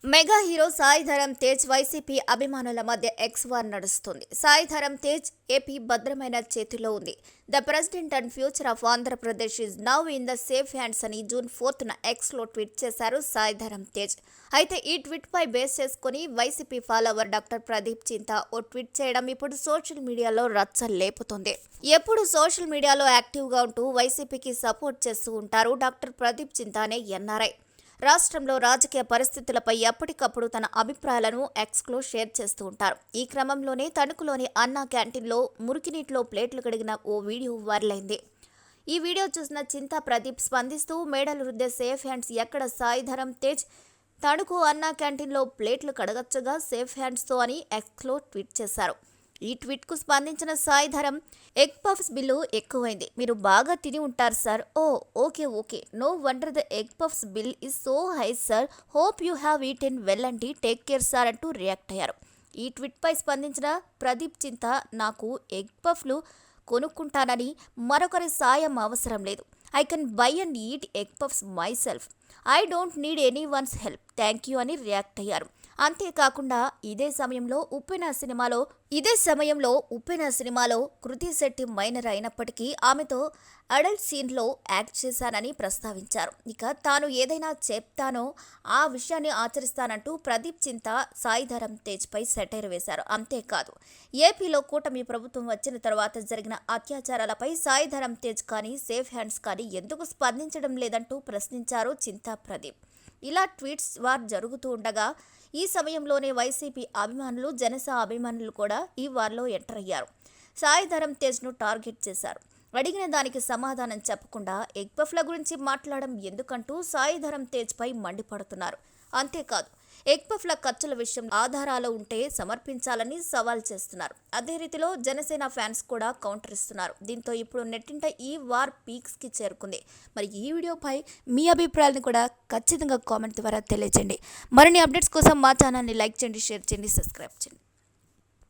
Mega hero Sai Dharam Tej YCP అభిమానుల మధ్య X war నడుస్తుంది. సాయి ధరమ్ తేజ్ ఏపీ భద్రమైన చేతిలో ఉంది. The president and future of Andhra Pradesh is now in the safe hands అని జూన్ 4న ఎక్స్లో ట్వీట్ చేశారు సాయి ధరమ్ తేజ్. అయితే ఈ ట్వీట్ పై బేస్ చేసుకుని వైసీపీ ఫాలోవర్ డాక్టర్ ప్రదీప్ చింతా ఓ ట్వీట్ చేయడం ఇప్పుడు సోషల్ మీడియాలో రచ్చ లేపుతుంది. ఎప్పుడు సోషల్ మీడియాలో యాక్టివ్గా ఉంటూ వైసీపీకి సపోర్ట్ చేస్తూ ఉంటారు డాక్టర్ ప్రదీప్ చింతా అనే ఎన్ఆర్ఐ. రాష్ట్రంలో రాజకీయ పరిస్థితులపై ఎప్పటికప్పుడు తన అభిప్రాయాలను ఎక్స్లో షేర్ చేస్తూ ఉంటారు. ఈ క్రమంలోనే తణుకులోని అన్నా క్యాంటీన్లో మురికినీటిలో ప్లేట్లు కడిగిన ఓ వీడియో వైరల్ అయింది. ఈ వీడియో చూసిన చింతా ప్రదీప్ స్పందిస్తూ మేడలు రుద్దే సేఫ్ హ్యాండ్స్ ఎక్కడ సాయి ధరమ్ తేజ్ తణుకు అన్నా క్యాంటీన్లో ప్లేట్లు కడగచ్చగా సేఫ్ హ్యాండ్స్తో అని ఎక్స్లో ట్వీట్ చేశారు. ఈ ట్వీట్కు స్పందించిన Sai Dharam egg puffs bill ఎక్కువైంది, మీరు బాగా తిని ఉంటారు sir. Okay no wonder the egg puffs bill is so high sir, hope you have eaten well అండి, టేక్ కేర్ సార్ అంటూ రియాక్ట్ అయ్యారు. ఈ ట్వీట్పై స్పందించిన ప్రదీప్ చింతా నాకు ఎగ్ పఫ్లు కొనుక్కుంటానని మరొకరి సాయం అవసరం లేదు. I can buy and eat egg puffs my self. I don't need any once help, thank you అని రియాక్ట్ అయ్యారు. అంతేకాకుండా ఇదే సమయంలో ఉప్పెన సినిమాలో కృతి శెట్టి మైనర్ అయినప్పటికీ ఆమెతో అడల్ట్ సీన్లో యాక్ట్ చేశానని ప్రస్తావించారు. ఇక తాను ఏదైనా చెప్తానో ఆ విషయాన్ని ఆచరిస్తానంటూ ప్రదీప్ చింతా సాయి ధరమ్ తేజ్పై సెటైర్ వేశారు. అంతేకాదు ఏపీలో కూటమి ప్రభుత్వం వచ్చిన తర్వాత జరిగిన అత్యాచారాలపై సాయి ధరమ్ తేజ్ కానీ సేఫ్ హ్యాండ్స్ కానీ ఎందుకు స్పందించడం లేదంటూ ప్రశ్నించారు చింతా ప్రదీప్. ఇలా ట్వీట్స్ వార్ జరుగుతూ ఉండగా ఈ సమయంలోనే వైసీపీ అభిమానులు జనసేన అభిమానులు కూడా ఈ వార్లో ఎంటర్ అయ్యారు. సాయి ధరమ్ తేజ్ను టార్గెట్ చేశారు. అడిగిన దానికి సమాధానం చెప్పకుండా ఎగ్ పఫ్ల గురించి మాట్లాడడం ఎందుకంటూ సాయి ధరమ్ తేజ్పై మండిపడుతున్నారు. అంతేకాదు ఎగ్ పఫ్ల ఖర్చుల విషయం ఆధారాలు ఉంటే సమర్పించాలని సవాల్ చేస్తున్నారు. అదే రీతిలో జనసేన ఫ్యాన్స్ కూడా కౌంటర్ ఇస్తున్నారు. దీంతో ఇప్పుడు నెట్టింట ఈ వార్ పీక్స్కి చేరుకుంది. మరి ఈ వీడియోపై మీ అభిప్రాయాలను కూడా ఖచ్చితంగా కామెంట్ ద్వారా తెలియజేయండి. మరిన్ని అప్డేట్స్ కోసం మా ఛానల్ని లైక్ చేయండి, షేర్ చేయండి, సబ్స్క్రైబ్ చేయండి.